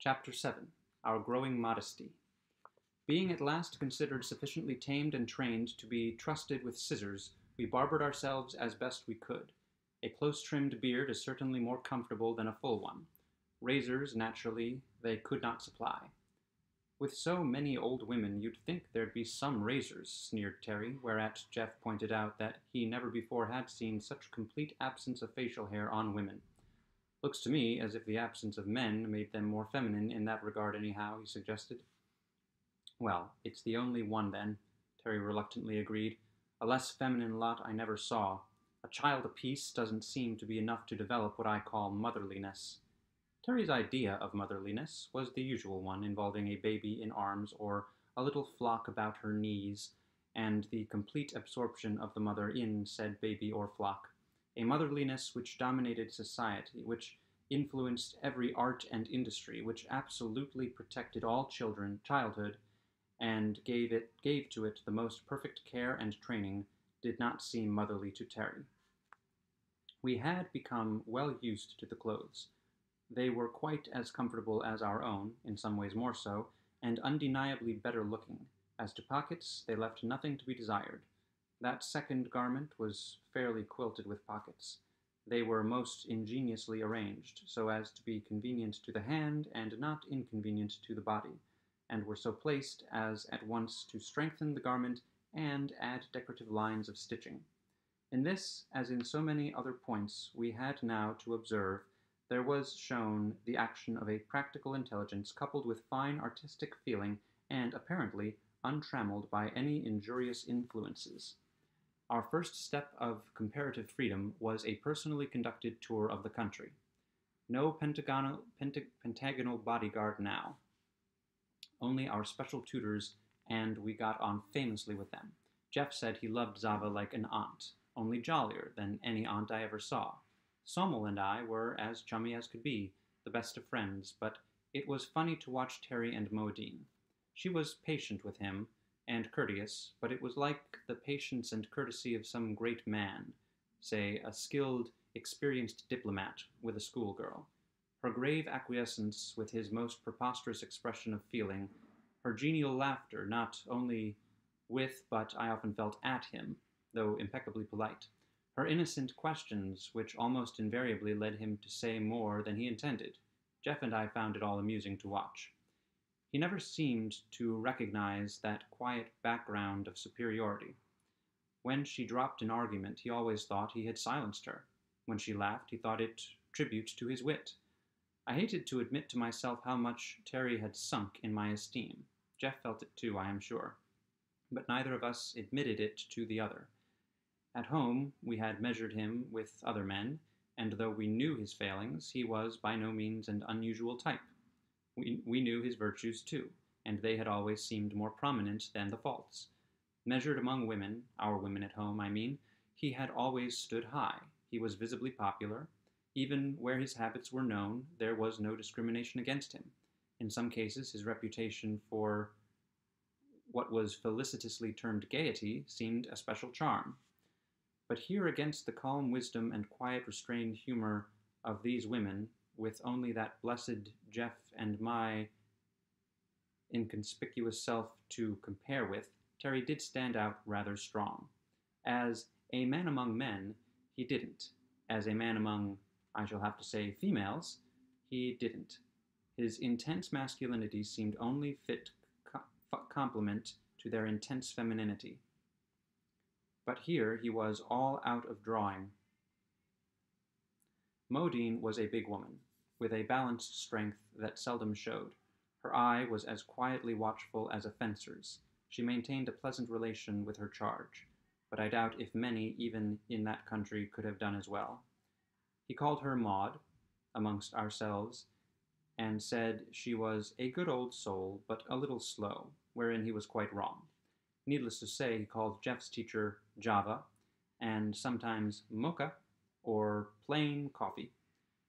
Chapter 7. Our Growing Modesty. Being at last considered sufficiently tamed and trained to be trusted with scissors, we barbered ourselves as best we could. A close-trimmed beard is certainly more comfortable than a full one. Razors, naturally, they could not supply. With so many old women, you'd think there'd be some razors, sneered Terry, whereat Jeff pointed out that he never before had seen such complete absence of facial hair on women. Looks to me as if the absence of men made them more feminine in that regard anyhow, he suggested. Well, it's the only one then, Terry reluctantly agreed. A less feminine lot I never saw. A child apiece doesn't seem to be enough to develop what I call motherliness. Terry's idea of motherliness was the usual one, involving a baby in arms or a little flock about her knees, and the complete absorption of the mother in said baby or flock. A motherliness which dominated society, which influenced every art and industry, which absolutely protected all childhood, and gave to it the most perfect care and training, did not seem motherly to Terry. We had become well used to the clothes. They were quite as comfortable as our own, in some ways more so, and undeniably better looking. As to pockets, they left nothing to be desired. That second garment was fairly quilted with pockets. They were most ingeniously arranged, so as to be convenient to the hand and not inconvenient to the body, and were so placed as at once to strengthen the garment and add decorative lines of stitching. In this, as in so many other points we had now to observe, there was shown the action of a practical intelligence coupled with fine artistic feeling and apparently untrammeled by any injurious influences. Our first step of comparative freedom was a personally conducted tour of the country. No pentagonal bodyguard now. Only our special tutors, and we got on famously with them. Jeff said he loved Zava like an aunt, only jollier than any aunt I ever saw. Sommel and I were as chummy as could be, the best of friends, but it was funny to watch Terry and Modine. She was patient with him, and courteous, but it was like the patience and courtesy of some great man, say a skilled, experienced diplomat with a schoolgirl. Her grave acquiescence with his most preposterous expression of feeling, her genial laughter not only with but I often felt at him, though impeccably polite, her innocent questions which almost invariably led him to say more than he intended. Jeff and I found it all amusing to watch. He never seemed to recognize that quiet background of superiority. When she dropped an argument, he always thought he had silenced her. When she laughed, he thought it tribute to his wit. I hated to admit to myself how much Terry had sunk in my esteem. Jeff felt it too, I am sure. But neither of us admitted it to the other. At home, we had measured him with other men, and though we knew his failings, he was by no means an unusual type. We knew his virtues too, and they had always seemed more prominent than the faults. Measured among women, our women at home, I mean, he had always stood high. He was visibly popular. Even where his habits were known, there was no discrimination against him. In some cases, his reputation for what was felicitously termed gaiety seemed a special charm. But here against the calm wisdom and quiet restrained humor of these women, with only that blessed Jeff and my inconspicuous self to compare with, Terry did stand out rather strong. As a man among men, he didn't. As a man among, I shall have to say, females, he didn't. His intense masculinity seemed only fit complement to their intense femininity. But here he was all out of drawing. Modine was a big woman, with a balanced strength that seldom showed. Her eye was as quietly watchful as a fencer's. She maintained a pleasant relation with her charge, but I doubt if many, even in that country, could have done as well. He called her Maud, amongst ourselves, and said she was a good old soul, but a little slow, wherein he was quite wrong. Needless to say, he called Jeff's teacher Java, and sometimes Mocha, or plain coffee,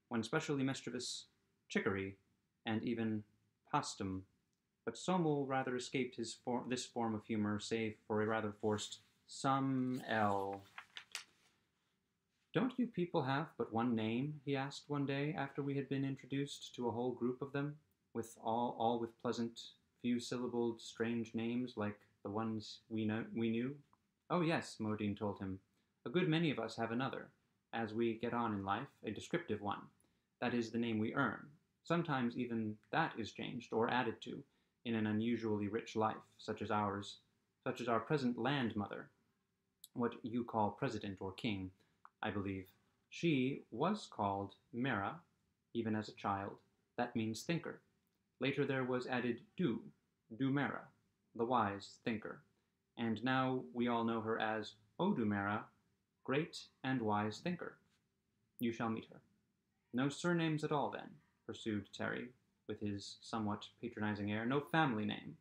when specially mischievous, chicory, and even pastum, but Sommel rather escaped this form of humor, save for a rather forced some L. "Don't you people have but one name?" he asked one day after we had been introduced to a whole group of them. all with pleasant, few-syllabled, strange names like the ones we knew? Oh yes, Modine told him. A good many of us have another, as we get on in life, a descriptive one. That is the name we earn. Sometimes even that is changed or added to in an unusually rich life, such as our present land mother, what you call president or king, I believe. She was called Mera, even as a child. That means thinker. Later there was added Dumera, the wise thinker. And now we all know her as Odumera, great and wise thinker. You shall meet her. No surnames at all, then, pursued Terry, with his somewhat patronizing air. No family name.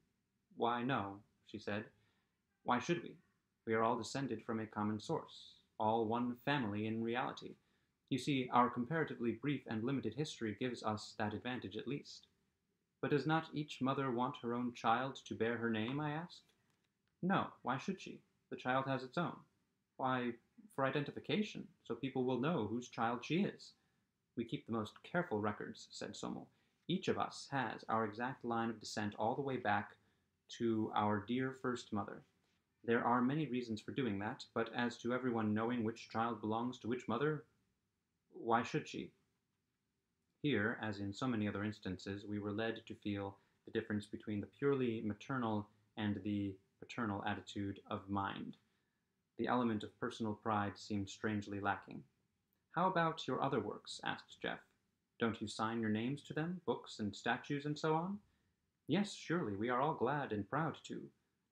Why, no, she said. Why should we? We are all descended from a common source, all one family in reality. You see, our comparatively brief and limited history gives us that advantage at least. But does not each mother want her own child to bear her name, I asked. No, why should she? The child has its own. Why, for identification, so people will know whose child she is. We keep the most careful records, said Sommel. Each of us has our exact line of descent all the way back to our dear first mother. There are many reasons for doing that, but as to everyone knowing which child belongs to which mother, why should she? Here, as in so many other instances, we were led to feel the difference between the purely maternal and the paternal attitude of mind. The element of personal pride seemed strangely lacking. How about your other works? Asked Jeff. Don't you sign your names to them, books and statues and so on? Yes, surely, we are all glad and proud to.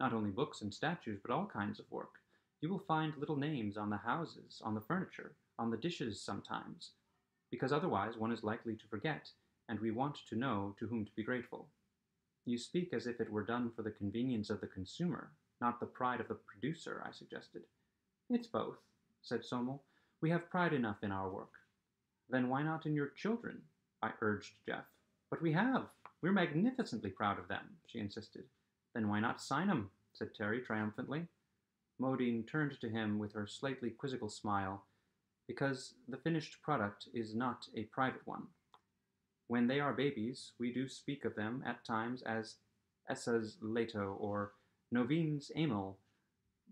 Not only books and statues, but all kinds of work. You will find little names on the houses, on the furniture, on the dishes sometimes, because otherwise one is likely to forget, and we want to know to whom to be grateful. You speak as if it were done for the convenience of the consumer, not the pride of the producer, I suggested. It's both, said Sommel. We have pride enough in our work. Then why not in your children? I urged Jeff. But we have. We're magnificently proud of them, she insisted. Then why not sign 'em? Said Terry triumphantly. Modine turned to him with her slightly quizzical smile. Because the finished product is not a private one. When they are babies, we do speak of them at times as Essas Leto or Novines Emil,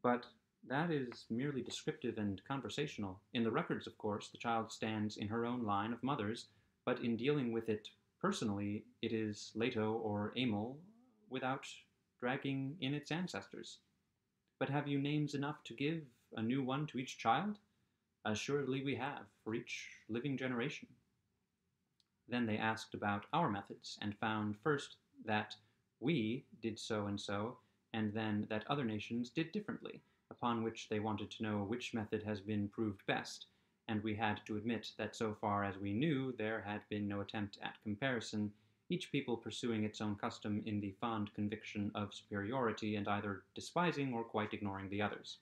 but that is merely descriptive and conversational. In the records, of course, the child stands in her own line of mothers, but in dealing with it personally, it is Leto or Emil without dragging in its ancestors. But have you names enough to give a new one to each child? Assuredly we have, for each living generation. Then they asked about our methods, and found first that we did so, and then that other nations did differently, upon which they wanted to know which method has been proved best, and we had to admit that so far as we knew there had been no attempt at comparison, each people pursuing its own custom in the fond conviction of superiority and either despising or quite ignoring the others.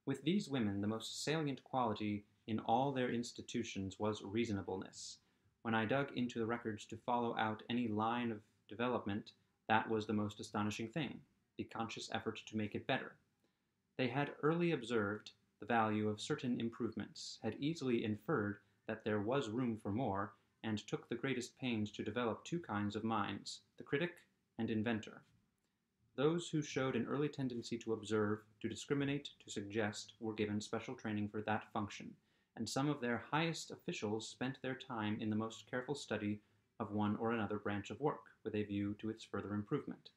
With these women, the most salient quality in all their institutions was reasonableness. When I dug into the records to follow out any line of development, that was the most astonishing thing, the conscious effort to make it better. They had early observed the value of certain improvements, had easily inferred that there was room for more, and took the greatest pains to develop two kinds of minds, the critic and inventor. Those who showed an early tendency to observe, to discriminate, to suggest, were given special training for that function, and some of their highest officials spent their time in the most careful study of one or another branch of work, with a view to its further improvement.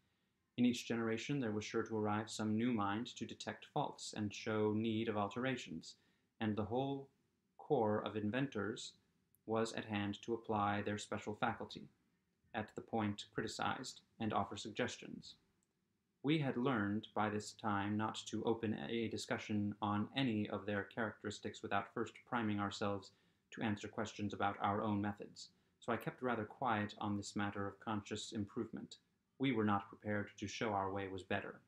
In each generation there was sure to arrive some new mind to detect faults and show need of alterations, and the whole corps of inventors was at hand to apply their special faculty, at the point criticized, and offer suggestions. We had learned by this time not to open a discussion on any of their characteristics without first priming ourselves to answer questions about our own methods, so I kept rather quiet on this matter of conscious improvement. We were not prepared to show our way was better.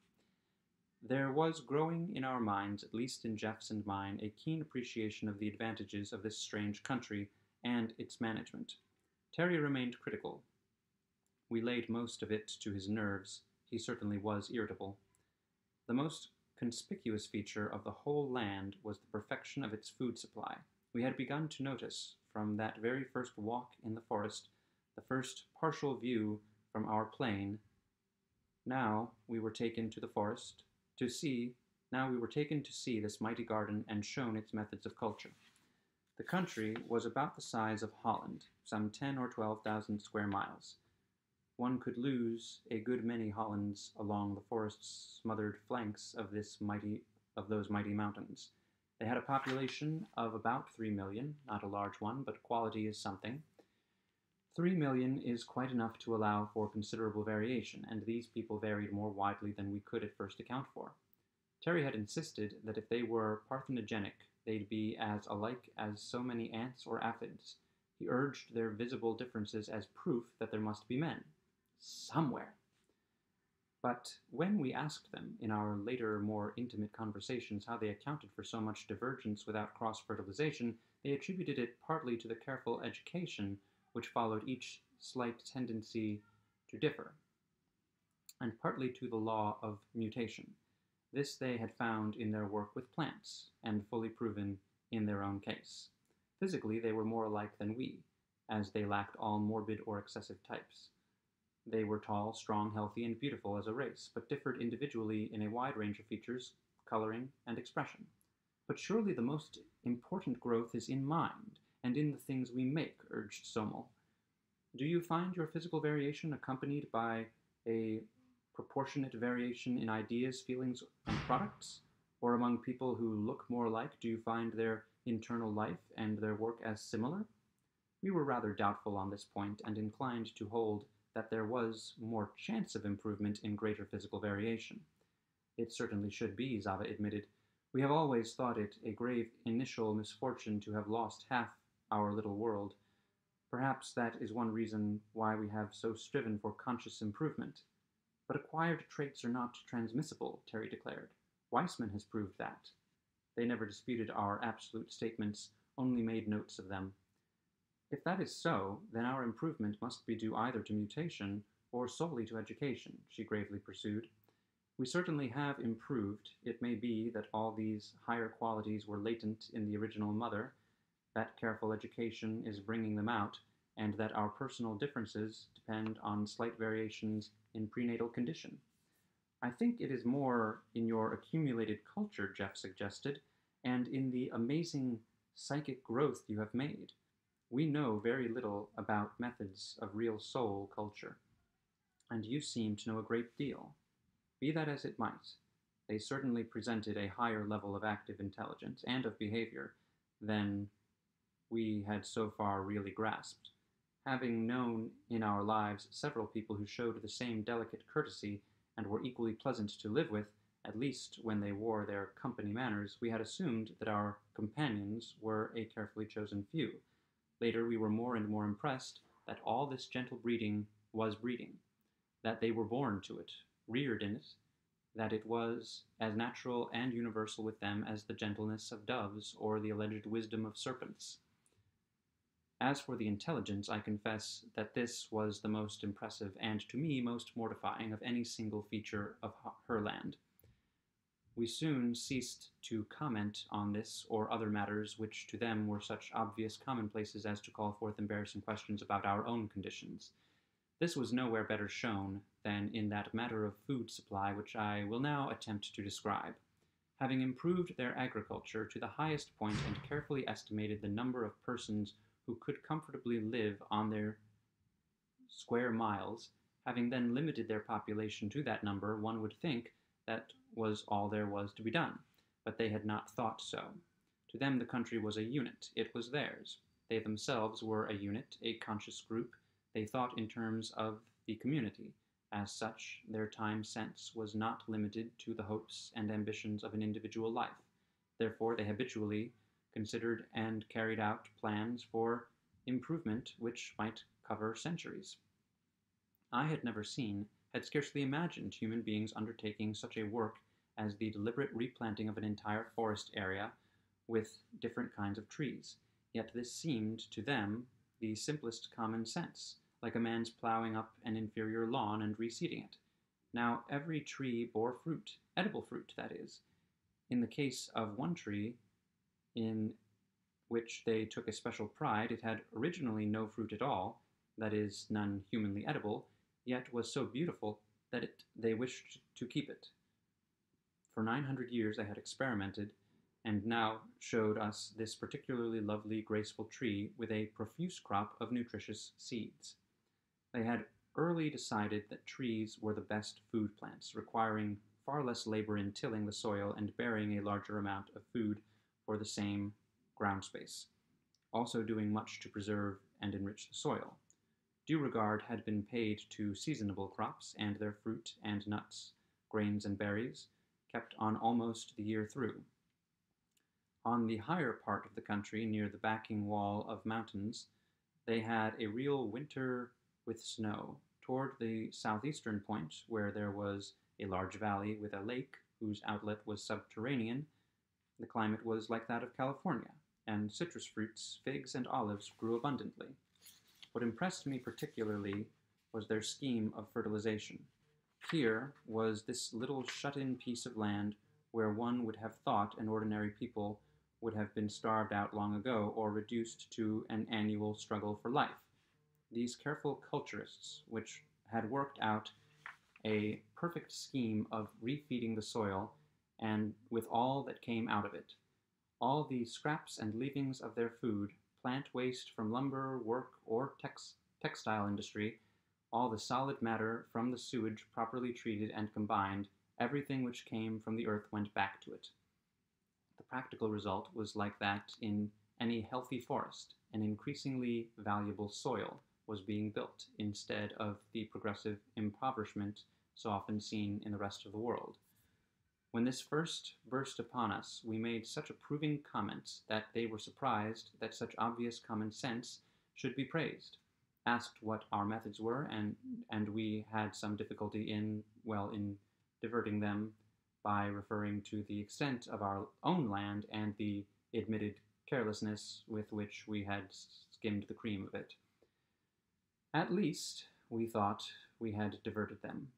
There was growing in our minds, at least in Jeff's and mine, a keen appreciation of the advantages of this strange country and its management. Terry remained critical. We laid most of it to his nerves. He certainly was irritable. The most conspicuous feature of the whole land was the perfection of its food supply. We had begun to notice, from that very first walk in the forest, the first partial view from our plane. Now we were taken to the forest to see. Now we were taken to see this mighty garden and shown its methods of culture. The country was about the size of Holland, some 10 or 12,000 square miles. One could lose a good many Hollands along the forest-smothered flanks of those mighty mountains. They had a population of about 3 million, not a large one, but quality is something. 3 million is quite enough to allow for considerable variation, and these people varied more widely than we could at first account for. Terry had insisted that if they were parthenogenic, they'd be as alike as so many ants or aphids. He urged their visible differences as proof that there must be men. Somewhere. But when we asked them, in our later, more intimate conversations, how they accounted for so much divergence without cross-fertilization, they attributed it partly to the careful education which followed each slight tendency to differ, and partly to the law of mutation. This they had found in their work with plants, and fully proven in their own case. Physically, they were more alike than we, as they lacked all morbid or excessive types. They were tall, strong, healthy, and beautiful as a race, but differed individually in a wide range of features, coloring, and expression. But surely the most important growth is in mind, and in the things we make, urged Somel. Do you find your physical variation accompanied by a proportionate variation in ideas, feelings, and products? Or among people who look more alike, do you find their internal life and their work as similar? We were rather doubtful on this point, and inclined to hold that there was more chance of improvement in greater physical variation. It certainly should be, Zava admitted. We have always thought it a grave initial misfortune to have lost half our little world. Perhaps that is one reason why we have so striven for conscious improvement. But acquired traits are not transmissible, Terry declared. Weissman has proved that. They never disputed our absolute statements, only made notes of them. If that is so, then our improvement must be due either to mutation or solely to education, she gravely pursued. We certainly have improved. It may be that all these higher qualities were latent in the original mother, that careful education is bringing them out, and that our personal differences depend on slight variations in prenatal condition. I think it is more in your accumulated culture, Jeff suggested, and in the amazing psychic growth you have made. We know very little about methods of real soul culture, and you seem to know a great deal. Be that as it might, they certainly presented a higher level of active intelligence and of behavior than we had so far really grasped. Having known in our lives several people who showed the same delicate courtesy and were equally pleasant to live with, at least when they wore their company manners, we had assumed that our companions were a carefully chosen few. Later we were more and more impressed that all this gentle breeding was breeding, that they were born to it, reared in it, that it was as natural and universal with them as the gentleness of doves or the alleged wisdom of serpents. As for the intelligence, I confess that this was the most impressive and, to me, most mortifying of any single feature of Herland. We soon ceased to comment on this or other matters which to them were such obvious commonplaces as to call forth embarrassing questions about our own conditions. This was nowhere better shown than in that matter of food supply which I will now attempt to describe. Having improved their agriculture to the highest point and carefully estimated the number of persons who could comfortably live on their square miles, having then limited their population to that number, one would think that was all there was to be done, but they had not thought so. To them the country was a unit. It was theirs. They themselves were a unit, a conscious group. They thought in terms of the community. As such, their time sense was not limited to the hopes and ambitions of an individual life. Therefore, they habitually considered and carried out plans for improvement which might cover centuries. I had never seen, had scarcely imagined human beings undertaking such a work as the deliberate replanting of an entire forest area with different kinds of trees. Yet this seemed to them the simplest common sense, like a man's plowing up an inferior lawn and reseeding it. Now every tree bore fruit, edible fruit, that is. In the case of one tree, in which they took a special pride, it had originally no fruit at all. that is, none humanly edible, yet was so beautiful that they wished to keep it. For 900 years they had experimented, and now showed us this particularly lovely, graceful tree with a profuse crop of nutritious seeds. They had early decided that trees were the best food plants, requiring far less labor in tilling the soil and bearing a larger amount of food for the same ground space, also doing much to preserve and enrich the soil. Due regard had been paid to seasonable crops and their fruit and nuts, grains and berries, kept on almost the year through. On the higher part of the country, near the backing wall of mountains, they had a real winter with snow. Toward the southeastern point, where there was a large valley with a lake whose outlet was subterranean, the climate was like that of California, and citrus fruits, figs, and olives grew abundantly. What impressed me particularly was their scheme of fertilization. Here was this little shut-in piece of land where one would have thought an ordinary people would have been starved out long ago or reduced to an annual struggle for life. These careful culturists, which had worked out a perfect scheme of refeeding the soil, and with all that came out of it, all the scraps and leavings of their food, plant waste from lumber, work, or textile industry, all the solid matter from the sewage properly treated and combined, everything which came from the earth went back to it. The practical result was like that in any healthy forest. An increasingly valuable soil was being built instead of the progressive impoverishment so often seen in the rest of the world. When this first burst upon us, we made such approving comments that they were surprised that such obvious common sense should be praised, asked what our methods were, and we had some difficulty in diverting them by referring to the extent of our own land and the admitted carelessness with which we had skimmed the cream of it. At least, we thought we had diverted them.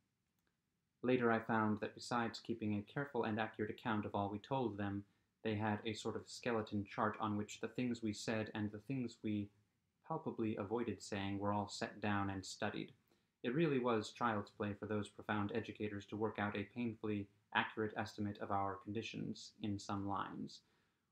Later I found that besides keeping a careful and accurate account of all we told them, they had a sort of skeleton chart on which the things we said and the things we palpably avoided saying were all set down and studied. It really was child's play for those profound educators to work out a painfully accurate estimate of our conditions in some lines.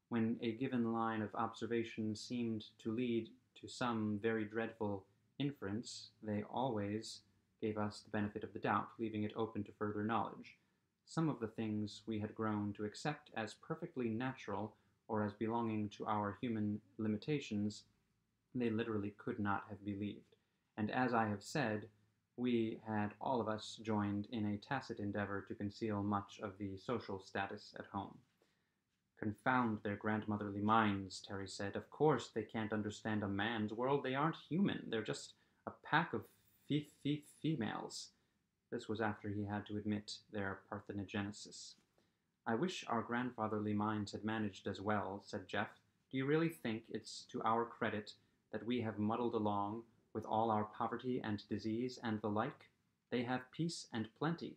When a given line of observation seemed to lead to some very dreadful inference, they always gave us the benefit of the doubt, leaving it open to further knowledge. Some of the things we had grown to accept as perfectly natural or as belonging to our human limitations, they literally could not have believed. And as I have said, we had all of us joined in a tacit endeavor to conceal much of the social status at home. Confound their grandmotherly minds, Terry said. Of course they can't understand a man's world. They aren't human. They're just a pack of females. This was after he had to admit their parthenogenesis. I wish our grandfatherly minds had managed as well, said Jeff. Do you really think it's to our credit that we have muddled along with all our poverty and disease and the like? They have peace and plenty,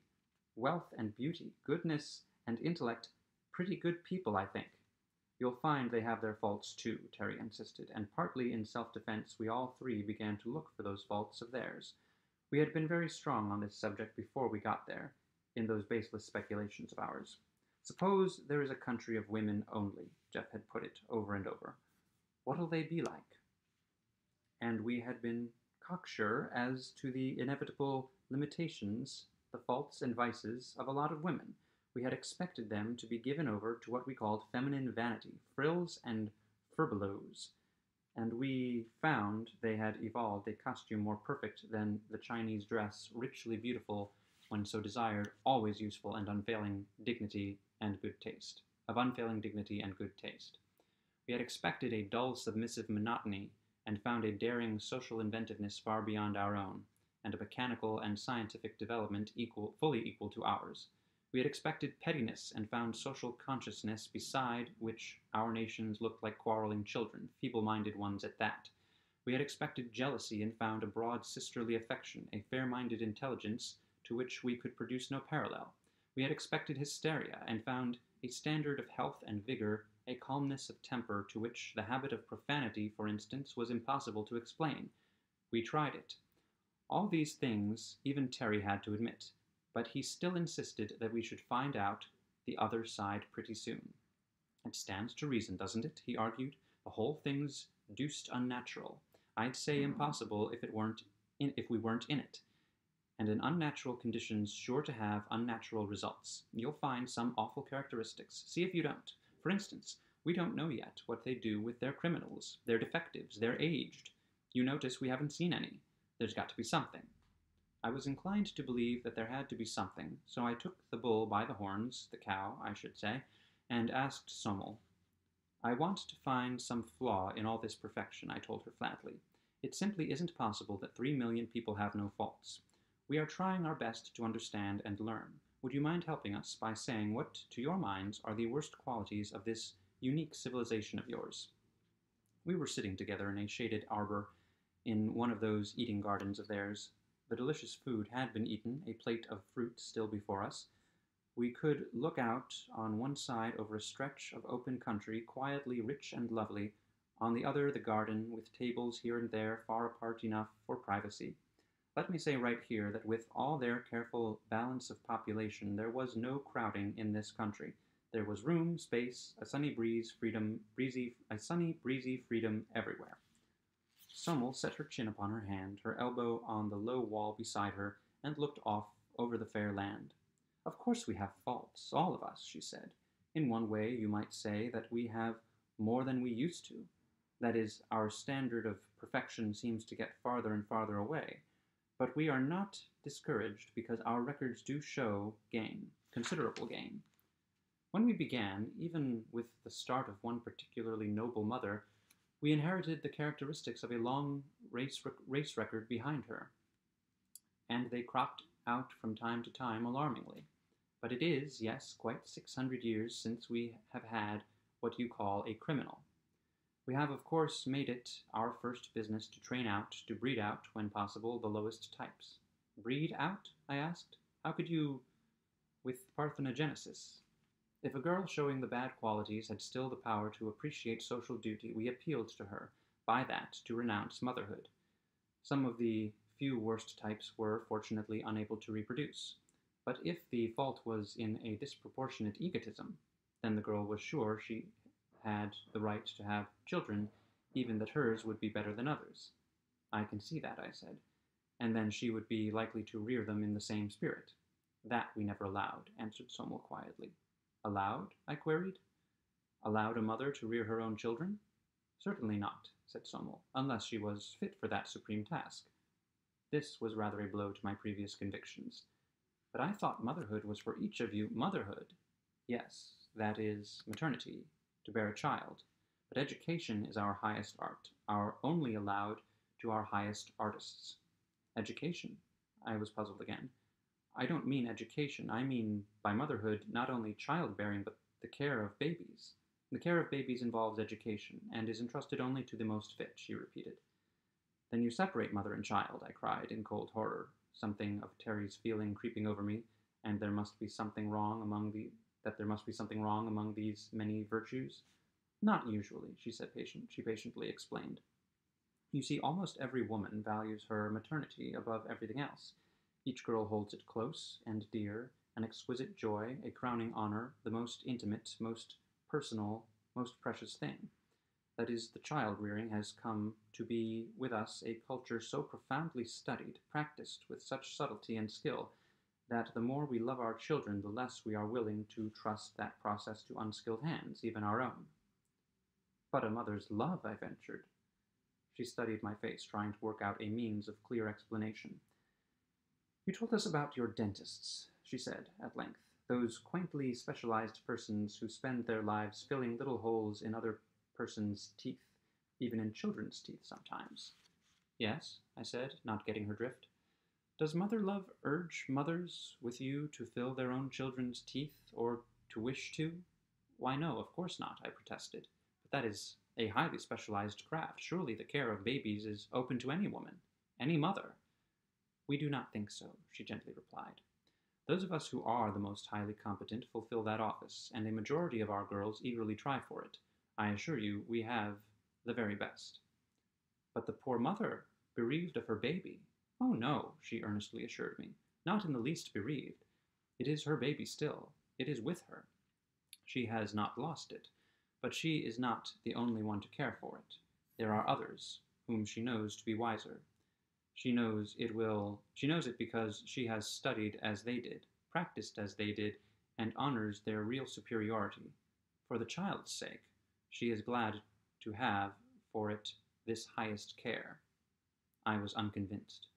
wealth and beauty, goodness and intellect, pretty good people, I think. You'll find they have their faults too, Terry insisted, and partly in self-defense we all three began to look for those faults of theirs. We had been very strong on this subject before we got there, in those baseless speculations of ours. Suppose there is a country of women only, Jeff had put it over and over. What'll they be like? And we had been cocksure as to the inevitable limitations, the faults and vices of a lot of women. We had expected them to be given over to what we called feminine vanity, frills and furbelows, and we found they had evolved a costume more perfect than the Chinese dress, richly beautiful when so desired, always useful and unfailing dignity and good taste. We had expected a dull, submissive monotony, and found a daring social inventiveness far beyond our own, and a mechanical and scientific development fully equal to ours. We had expected pettiness and found social consciousness, beside which our nations looked like quarreling children, feeble-minded ones at that. We had expected jealousy and found a broad sisterly affection, a fair-minded intelligence to which we could produce no parallel. We had expected hysteria and found a standard of health and vigor, a calmness of temper to which the habit of profanity, for instance, was impossible to explain. We tried it. All these things even Terry had to admit, but he still insisted that we should find out the other side pretty soon. It stands to reason, doesn't it? He argued. The whole thing's deuced unnatural. I'd say impossible if we weren't in it. And an unnatural condition's sure to have unnatural results. You'll find some awful characteristics. See if you don't. For instance, we don't know yet what they do with their criminals, their defectives, their aged. You notice we haven't seen any. There's got to be something. I was inclined to believe that there had to be something, so I took the bull by the horns, the cow, I should say, and asked Sommel. I want to find some flaw in all this perfection, I told her flatly. It simply isn't possible that 3 million people have no faults. We are trying our best to understand and learn. Would you mind helping us by saying what, to your minds, are the worst qualities of this unique civilization of yours? We were sitting together in a shaded arbor in one of those eating gardens of theirs. The delicious food had been eaten, a plate of fruit still before us. We could look out on one side over a stretch of open country, quietly rich and lovely, on the other the garden, with tables here and there far apart enough for privacy. Let me say right here that with all their careful balance of population, there was no crowding in this country. There was room, space, a sunny breezy freedom everywhere. Sommel set her chin upon her hand, her elbow on the low wall beside her, and looked off over the fair land. Of course we have faults, all of us, she said. In one way you might say that we have more than we used to. That is, our standard of perfection seems to get farther and farther away. But we are not discouraged because our records do show gain, considerable gain. When we began, even with the start of one particularly noble mother, we inherited the characteristics of a long race record behind her, and they cropped out from time to time alarmingly. But it is, yes, quite 600 years since we have had what you call a criminal. We have, of course, made it our first business to train out, to breed out, when possible, the lowest types. Breed out? I asked. How could you, with parthenogenesis? If a girl showing the bad qualities had still the power to appreciate social duty, we appealed to her, by that, to renounce motherhood. Some of the few worst types were, fortunately, unable to reproduce. But if the fault was in a disproportionate egotism, then the girl was sure she had the right to have children, even that hers would be better than others. I can see that, I said. And then she would be likely to rear them in the same spirit. That we never allowed, answered Sommel quietly. Allowed? I queried. Allowed a mother to rear her own children? Certainly not, said Sommel, unless she was fit for that supreme task. This was rather a blow to my previous convictions. But I thought motherhood was for each of you. Motherhood? Yes, that is maternity, to bear a child. But education is our highest art, our only allowed to our highest artists. Education? I was puzzled again. I don't mean education. I mean by motherhood not only childbearing, but the care of babies. The care of babies involves education, and is entrusted only to the most fit, she repeated. Then you separate mother and child, I cried in cold horror, something of Terry's feeling creeping over me, and there must be something wrong among these many virtues. Not usually, she patiently explained. You see, almost every woman values her maternity above everything else. Each girl holds it close and dear, an exquisite joy, a crowning honor, the most intimate, most personal, most precious thing. That is, the child-rearing has come to be with us a culture so profoundly studied, practiced with such subtlety and skill, that the more we love our children, the less we are willing to trust that process to unskilled hands, even our own. But a mother's love, I ventured. She studied my face, trying to work out a means of clear explanation. You told us about your dentists, she said, at length, those quaintly specialized persons who spend their lives filling little holes in other persons' teeth, even in children's teeth sometimes. Yes, I said, not getting her drift. Does mother love urge mothers with you to fill their own children's teeth, or to wish to? Why, no, of course not, I protested. But that is a highly specialized craft. Surely the care of babies is open to any woman, any mother. We do not think so, she gently replied. Those of us who are the most highly competent fulfill that office, and a majority of our girls eagerly try for it. I assure you, we have the very best. But the poor mother, Bereaved of her baby? Oh no, she earnestly assured me. Not in the least bereaved. It is her baby still. It is with her. She has not lost it, but she is not the only one to care for it. There are others, whom she knows to be wiser. She knows it because she has studied as they did, practiced as they did, and honors their real superiority. For the child's sake, she is glad to have for it this highest care. I was unconvinced.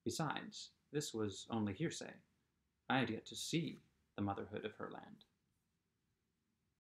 Besides, this was only hearsay. I had yet to see the motherhood of Herland.